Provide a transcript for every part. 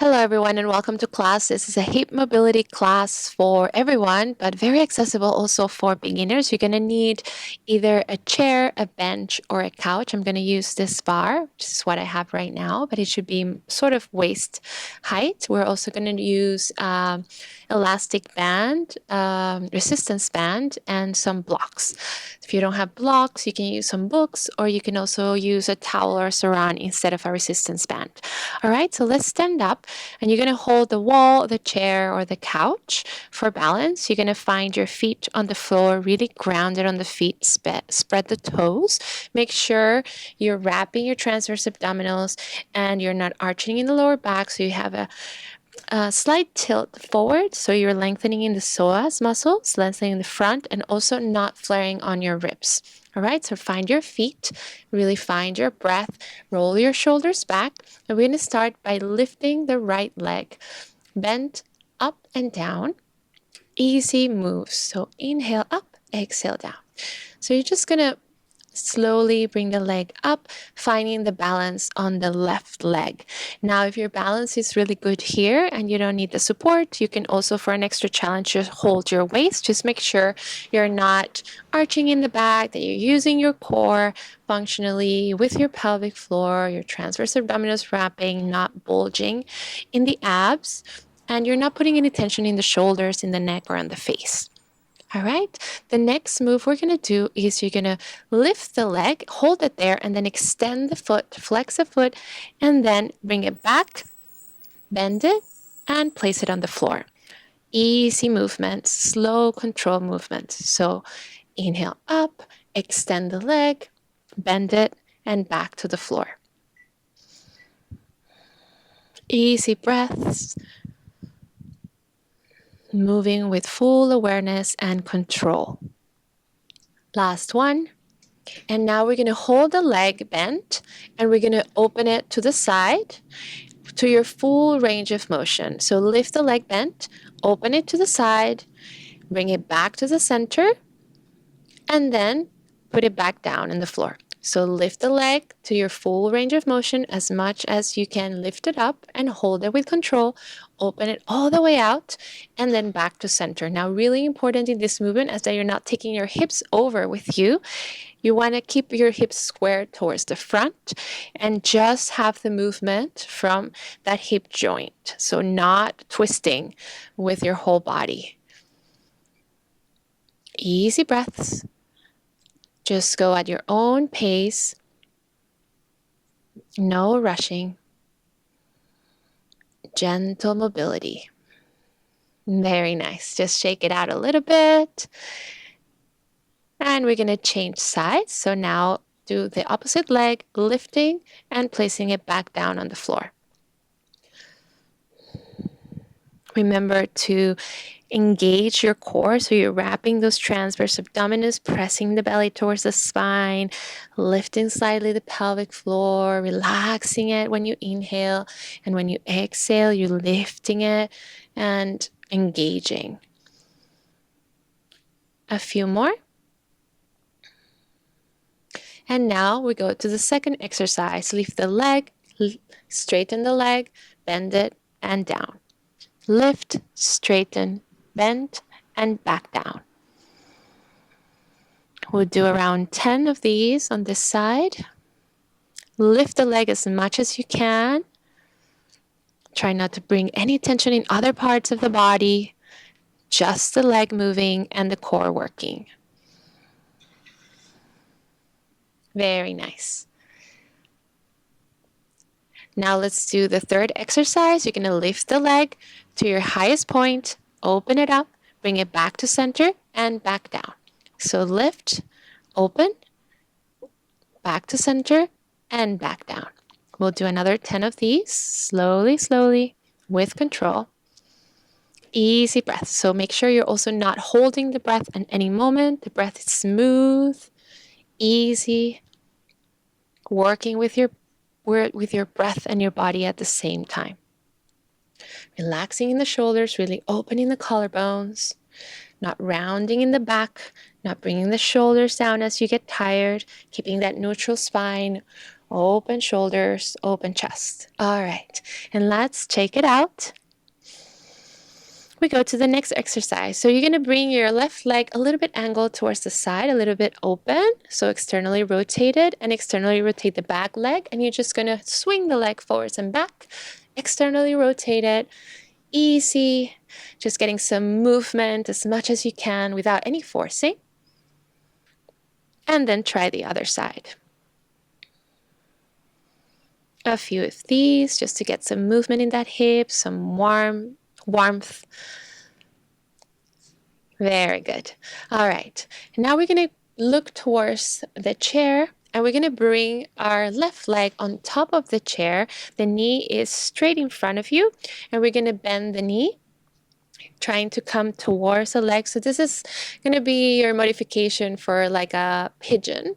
Hello everyone and welcome to class. This is a hip mobility class for everyone, but very accessible also for beginners. You're going to need either a chair, a bench, or a couch. I'm going to use this bar, which is what I have right now, but it should be sort of waist height. We're also going to use elastic band, resistance band, and some blocks. If you don't have blocks, you can use some books, or you can also use a towel or a saran instead of a resistance band. All right, so let's stand up and you're going to hold the wall, the chair, or the couch for balance. You're going to find your feet on the floor, really grounded on the feet, spread the toes. Make sure you're wrapping your transverse abdominals and you're not arching in the lower back, so you have a slight tilt forward, so you're lengthening in the psoas muscles, lengthening the front, and also not flaring on your ribs. All right, so find your feet, really find your breath, roll your shoulders back, and we're going to start by lifting the right leg, bend up and down, easy moves. So inhale up, exhale down. So you're just going to slowly bring the leg up, finding the balance on the left leg. Now, if your balance is really good here and you don't need the support, you can also, for an extra challenge, just hold your waist. Just make sure you're not arching in the back, that you're using your core functionally with your pelvic floor, your transverse abdominals wrapping, not bulging in the abs, and you're not putting any tension in the shoulders, in the neck, or on the face. All right, the next move we're going to do is you're going to lift the leg, hold it there, and then extend the foot, flex the foot, and then bring it back, bend it, and place it on the floor. Easy movements, slow control movements. So inhale up, extend the leg, bend it, and back to the floor. Easy breaths, moving with full awareness and control. Last one. And now we're going to hold the leg bent and we're going to open it to the side to your full range of motion. So lift the leg bent, open it to the side, bring it back to the center, and then put it back down in the floor. So lift the leg to your full range of motion as much as you can. Lift it up and hold it with control. Open it all the way out and then back to center. Now, really important in this movement is that you're not taking your hips over with you. You want to keep your hips square towards the front and just have the movement from that hip joint. So not twisting with your whole body. Easy breaths. Just go at your own pace. No rushing. Gentle mobility. Very nice. Just shake it out a little bit. And we're going to change sides. So now do the opposite leg, lifting and placing it back down on the floor. Remember to engage your core. So you're wrapping those transverse abdominals, pressing the belly towards the spine, lifting slightly the pelvic floor, relaxing it when you inhale. And when you exhale, you're lifting it and engaging. A few more. And now we go to the second exercise. Lift the leg, straighten the leg, bend it, and down. Lift, straighten, bend, and back down. We'll do around 10 of these on this side. Lift the leg as much as you can. Try not to bring any tension in other parts of the body. Just the leg moving and the core working. Very nice. Now let's do the third exercise. You're going to lift the leg to your highest point, open it up, bring it back to center, and back down. So lift, open, back to center, and back down. We'll do another 10 of these, slowly, slowly, with control. Easy breath. So make sure you're also not holding the breath at any moment. The breath is smooth, easy, working with your breath and your body at the same time. Relaxing in the shoulders, really opening the collarbones, not rounding in the back, not bringing the shoulders down as you get tired, keeping that neutral spine Open shoulders, open chest. All right, and let's take it out. We go to the next exercise. So you're going to bring your left leg a little bit angled towards the side, a little bit open. So externally rotated, and externally rotate the back leg. And you're just going to swing the leg forwards and back, externally rotated, easy, just getting some movement as much as you can without any forcing. And then try the other side. A few of these just to get some movement in that hip, some warmth. Very good. All right. Now we're going to look towards the chair, and we're going to bring our left leg on top of the chair. The knee is straight in front of you, and we're going to bend the knee, trying to come towards the leg. So this is going to be your modification for like a pigeon,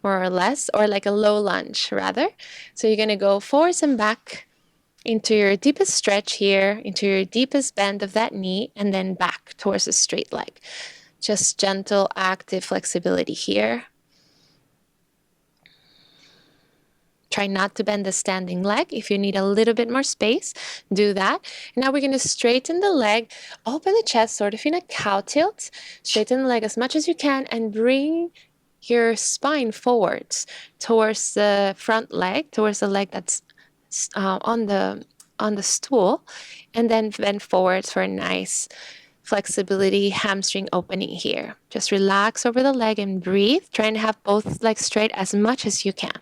more or less, or like a low lunge rather. So you're going to go forwards and back into your deepest stretch here, into your deepest bend of that knee, and then back towards a straight leg. Just gentle, active flexibility here. Try not to bend the standing leg. If you need a little bit more space, do that. And now we're going to straighten the leg, open the chest, sort of in a cow tilt. Straighten the leg as much as you can and bring your spine forwards towards the front leg, towards the leg that's on the stool, and then bend forwards for a nice flexibility hamstring opening here. Just relax over the leg and breathe, trying to have both legs straight as much as you can.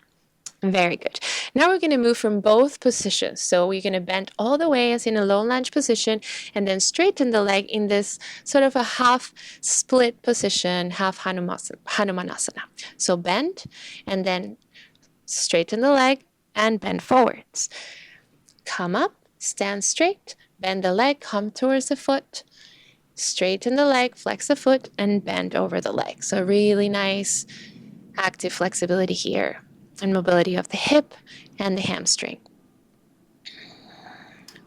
Very good. Now we're going to move from both positions. So we're going to bend all the way as in a low lunge position, and then straighten the leg in this sort of a half split position, half Hanumanasana. So bend and then straighten the leg and bend forwards. Come up, stand straight, bend the leg, come towards the foot, straighten the leg, flex the foot, and bend over the leg. So really nice active flexibility here and mobility of the hip and the hamstring.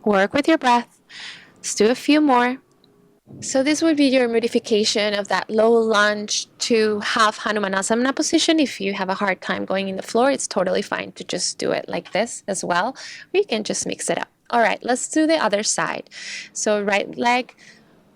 Work with your breath. Let's do a few more. So this would be your modification of that low lunge to half Hanumanasana position. If you have a hard time going in the floor, it's totally fine to just do it like this as well. Or you can just mix it up. All right, let's do the other side. So right leg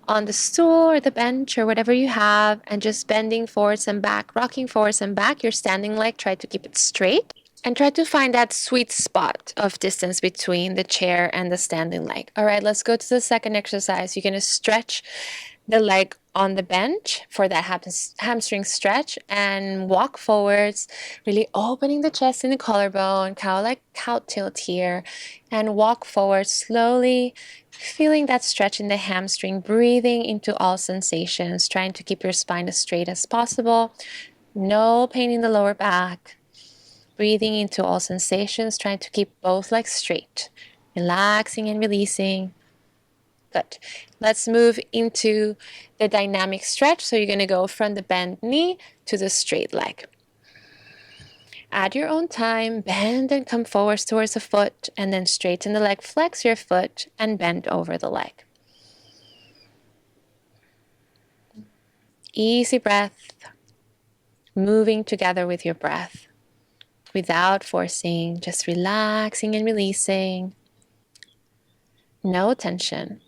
on the stool or the bench or whatever you have, and just bending forwards and back, rocking forwards and back. Your standing leg, try to keep it straight. And try to find that sweet spot of distance between the chair and the standing leg. All right, let's go to the second exercise. You're going to stretch the leg on the bench for that hamstring stretch and walk forwards, really opening the chest in the collarbone, kind of like cow tilt here, and walk forward slowly, feeling that stretch in the hamstring, breathing into all sensations, trying to keep your spine as straight as possible. No pain in the lower back. Breathing into all sensations, trying to keep both legs straight, relaxing and releasing. Good. Let's move into the dynamic stretch. So you're going to go from the bent knee to the straight leg. At your own time, bend and come forwards towards the foot, and then straighten the leg, flex your foot, and bend over the leg. Easy breath, moving together with your breath. Without forcing, just relaxing and releasing. No tension.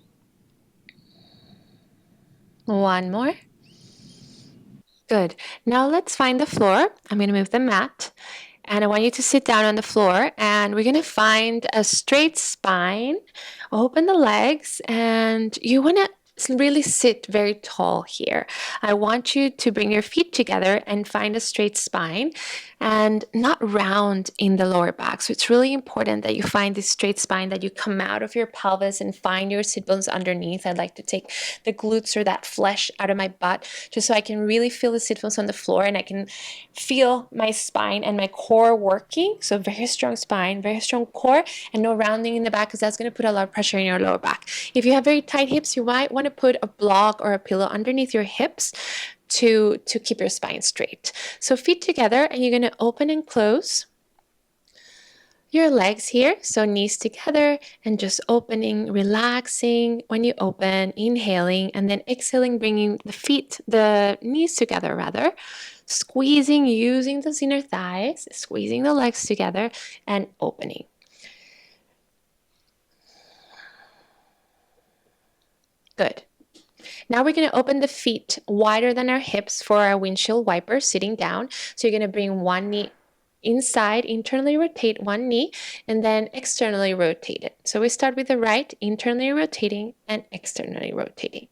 One more. Good. Now let's find the floor. I'm going to move the mat. And I want you to sit down on the floor, and we're going to find a straight spine. Open the legs, and you want to really sit very tall here. I want you to bring your feet together and find a straight spine and not round in the lower back. So it's really important that you find this straight spine, that you come out of your pelvis and find your sit bones underneath. I like to take the glutes or that flesh out of my butt just so I can really feel the sit bones on the floor and I can feel my spine and my core working. So very strong spine, very strong core, and no rounding in the back because that's going to put a lot of pressure in your lower back. If you have very tight hips, you might want to put a block or a pillow underneath your hips to keep your spine straight. So feet together, and you're going to open and close your legs here. So knees together and just opening, relaxing when you open, inhaling, and then exhaling, bringing the knees together rather. Squeezing using those inner thighs, squeezing the legs together and opening. Good. Now we're going to open the feet wider than our hips for our windshield wiper sitting down. So you're going to bring one knee inside, internally rotate one knee, and then externally rotate it. So we start with the right, internally rotating and externally rotating.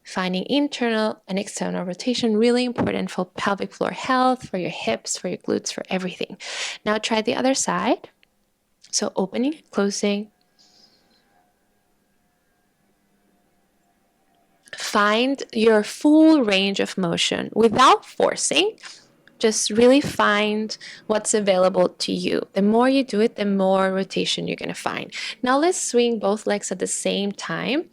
Finding internal and external rotation, really important for pelvic floor health, for your hips, for your glutes, for everything. Now try the other side. So opening, closing. Find your full range of motion without forcing. Just really find what's available to you. The more you do it, the more rotation you're going to find. Now let's swing both legs at the same time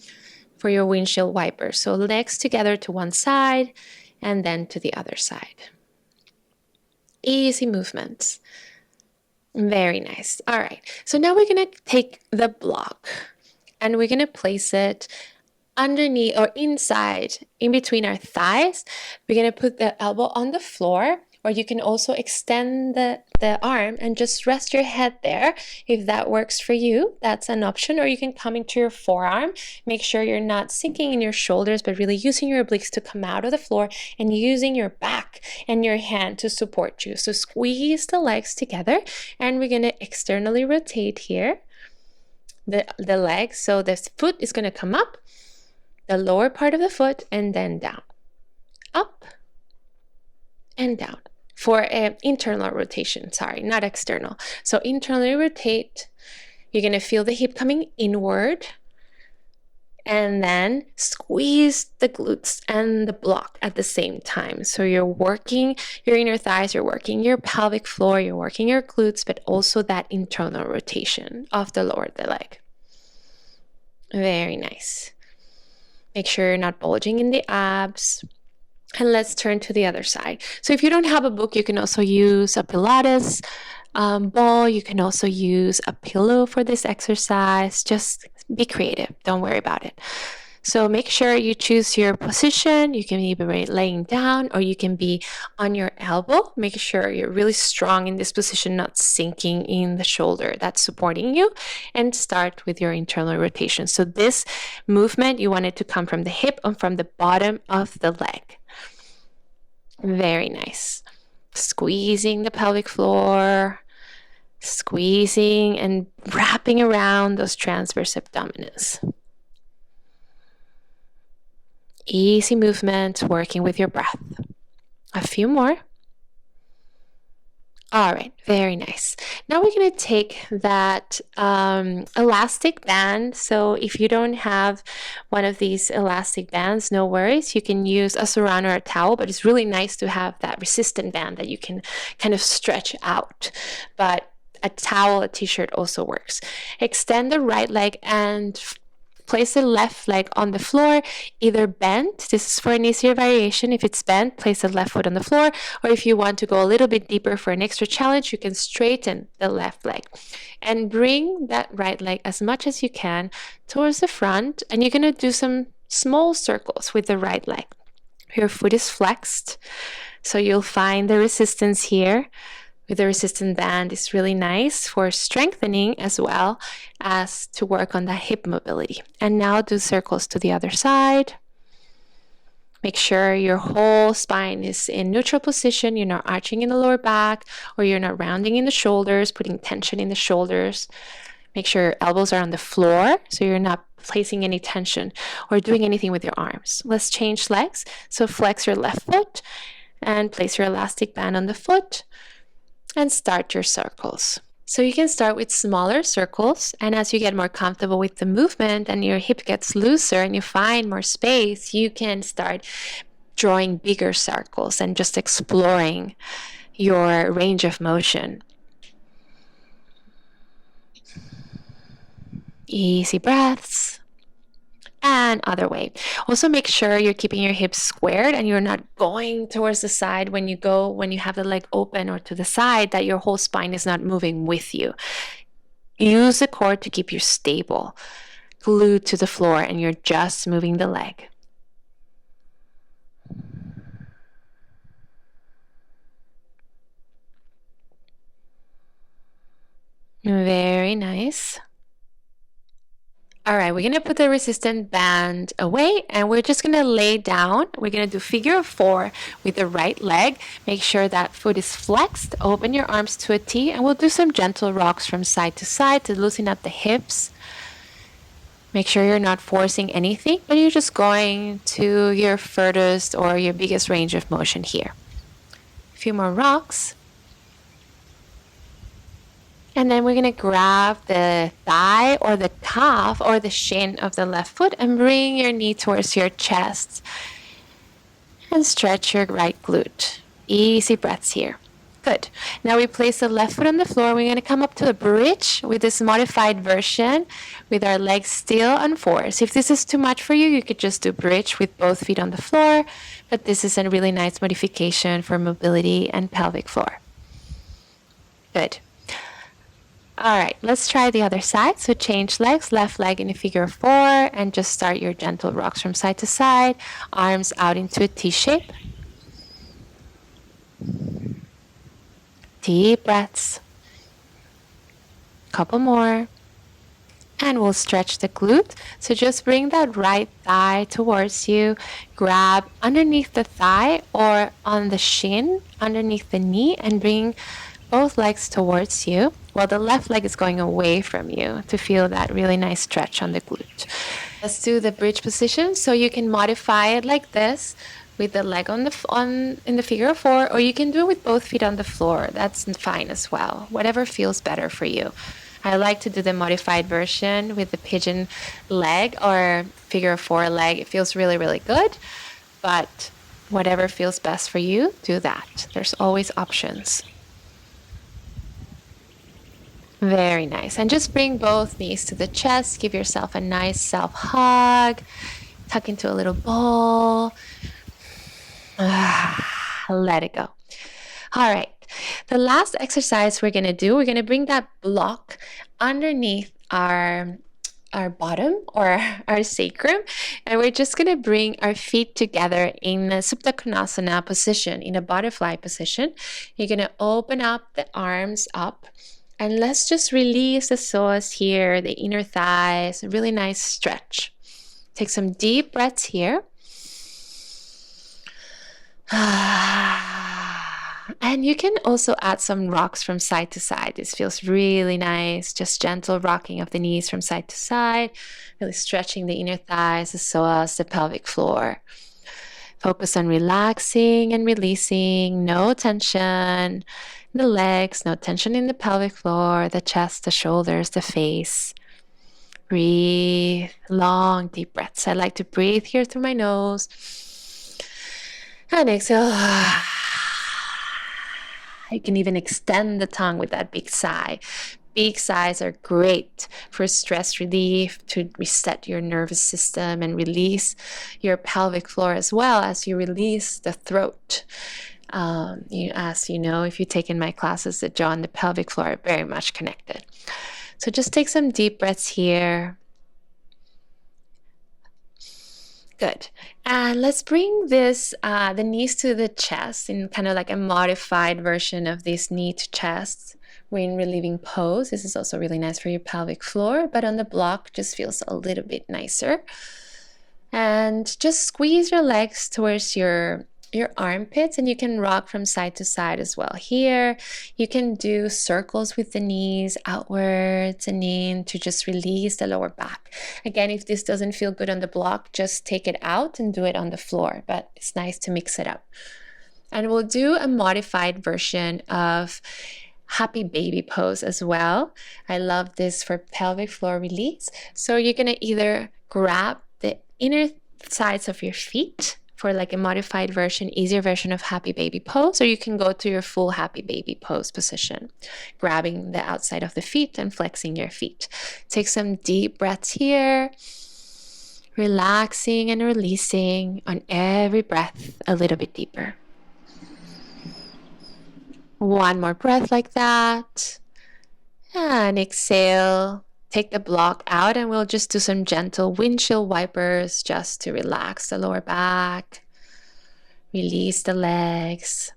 for your windshield wiper. So legs together to one side and then to the other side. Easy movements. Very nice. All right. So now we're going to take the block and we're going to place it underneath or inside, in between our thighs. We're going to put the elbow on the floor, or you can also extend the arm and just rest your head there. If that works for you, that's an option. Or you can come into your forearm. Make sure you're not sinking in your shoulders, but really using your obliques to come out of the floor and using your back and your hand to support you. So squeeze the legs together, and we're going to externally rotate here the legs. So the foot is going to come up, the lower part of the foot, and then down, up and down for an internal rotation. Sorry, not external. So internally rotate. You're going to feel the hip coming inward, and then squeeze the glutes and the block at the same time. So you're working your inner thighs, you're working your pelvic floor, you're working your glutes, but also that internal rotation of the lower the leg. Very nice. Make sure you're not bulging in the abs. And let's turn to the other side. So if you don't have a book, you can also use a Pilates ball. You can also use a pillow for this exercise. Just be creative. Don't worry about it. So make sure you choose your position. You can either be laying down or you can be on your elbow. Make sure you're really strong in this position, not sinking in the shoulder. That's supporting you. And start with your internal rotation. So this movement, you want it to come from the hip and from the bottom of the leg. Very nice. Squeezing the pelvic floor, squeezing and wrapping around those transverse abdominis. Easy movement, working with your breath. A few more. All right, very nice. Now we're going to take that elastic band. So if you don't have one of these elastic bands, no worries. You can use a surround or a towel, but it's really nice to have that resistant band that you can kind of stretch out. But a towel, a t-shirt also works. Extend the right leg and place the left leg on the floor, either bent. This is for an easier variation. If it's bent, place the left foot on the floor. Or if you want to go a little bit deeper for an extra challenge, you can straighten the left leg. And bring that right leg as much as you can towards the front. And you're going to do some small circles with the right leg. Your foot is flexed. So you'll find the resistance here. With the resistant band is really nice for strengthening as well as to work on that hip mobility. And now do circles to the other side. Make sure your whole spine is in neutral position. You're not arching in the lower back, or you're not rounding in the shoulders, putting tension in the shoulders. Make sure your elbows are on the floor, so you're not placing any tension or doing anything with your arms. Let's change legs. So flex your left foot and place your elastic band on the foot. And start your circles. So you can start with smaller circles, and as you get more comfortable with the movement and your hip gets looser and you find more space, you can start drawing bigger circles and just exploring your range of motion. Easy breaths. And other way. Also make sure you're keeping your hips squared and you're not going towards the side when you have the leg open or to the side, that your whole spine is not moving with you. Use the core to keep you stable, glued to the floor, and you're just moving the leg. Very nice. All right, we're gonna put the resistant band away and we're just gonna lay down. We're gonna do figure of 4 with the right leg. Make sure that foot is flexed. Open your arms to a T and we'll do some gentle rocks from side to side to loosen up the hips. Make sure you're not forcing anything, but you're just going to your furthest or your biggest range of motion here. A few more rocks. And then we're going to grab the thigh or the calf or the shin of the left foot and bring your knee towards your chest. And stretch your right glute. Easy breaths here. Good. Now we place the left foot on the floor. We're going to come up to a bridge with this modified version with our legs still unforced. If this is too much for you, you could just do bridge with both feet on the floor. But this is a really nice modification for mobility and pelvic floor. Good. All right, let's try the other side. So change legs, left leg in a figure of 4, and just start your gentle rocks from side to side. Arms out into a T shape. Deep breaths. Couple more. And we'll stretch the glute. So just bring that right thigh towards you. Grab underneath the thigh or on the shin, underneath the knee, and bring both legs towards you while the left leg is going away from you to feel that really nice stretch on the glute. Let's do the bridge position. So you can modify it like this with the leg in the figure of 4, or you can do it with both feet on the floor. That's fine as well. Whatever feels better for you. I like to do the modified version with the pigeon leg or figure of 4 leg. It feels really, really good, but whatever feels best for you, do that. There's always options. Very nice. And just bring both knees to the chest. Give yourself a nice self-hug. Tuck into a little ball. Let it go. All right. The last exercise we're going to do, we're going to bring that block underneath our bottom or our sacrum, and we're just going to bring our feet together in a Supta Konasana position, in a butterfly position. You're going to open up the arms up, and let's just release the psoas here, the inner thighs, a really nice stretch. Take some deep breaths here. And you can also add some rocks from side to side. This feels really nice. Just gentle rocking of the knees from side to side, really stretching the inner thighs, the psoas, the pelvic floor. Focus on relaxing and releasing. No tension in the legs, no tension in the pelvic floor, the chest, the shoulders, the face. Breathe. Long, deep breaths. I like to breathe here through my nose. And exhale. You can even extend the tongue with that big sigh. Big sighs are great for stress relief, to reset your nervous system and release your pelvic floor, as well as you release the throat. As you know, if you've taken my classes, the jaw and the pelvic floor are very much connected. So just take some deep breaths here. Good. And let's bring this, the knees to the chest in kind of like a modified version of this knee to chest. We're in relieving pose. This is also really nice for your pelvic floor, but on the block just feels a little bit nicer. And just squeeze your legs towards your armpits, and you can rock from side to side as well. Here, you can do circles with the knees outwards and in to just release the lower back. Again, if this doesn't feel good on the block, just take it out and do it on the floor, but it's nice to mix it up. And we'll do a modified version of happy baby pose as well. I love this for pelvic floor release. So you're going to either grab the inner sides of your feet for like a modified version, easier version of happy baby pose, or you can go to your full happy baby pose position, grabbing the outside of the feet and flexing your feet. Take some deep breaths here, relaxing and releasing on every breath a little bit deeper. One more breath like that, and exhale. Take the block out, and we'll just do some gentle windshield wipers just to relax the lower back, release the legs.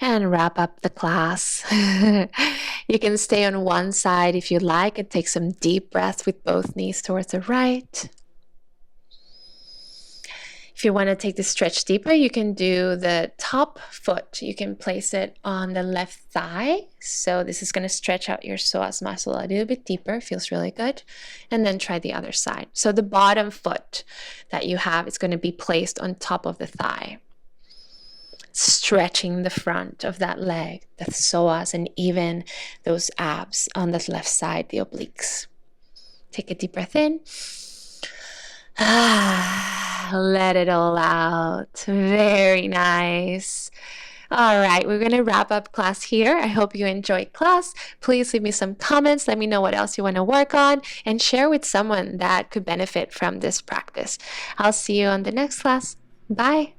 And wrap up the class. You can stay on one side if you like and take some deep breaths with both knees towards the right. If you want to take the stretch deeper, you can do the top foot. You can place it on the left thigh. So this is going to stretch out your psoas muscle a little bit deeper. Feels really good. And then try the other side. So the bottom foot that you have is going to be placed on top of the thigh, stretching the front of that leg, the psoas, and even those abs on the left side, the obliques. Take a deep breath in. Let it all out. Very nice. All right, we're going to wrap up class here. I hope you enjoyed class. Please leave me some comments. Let me know what else you want to work on and share with someone that could benefit from this practice. I'll see you on the next class. Bye.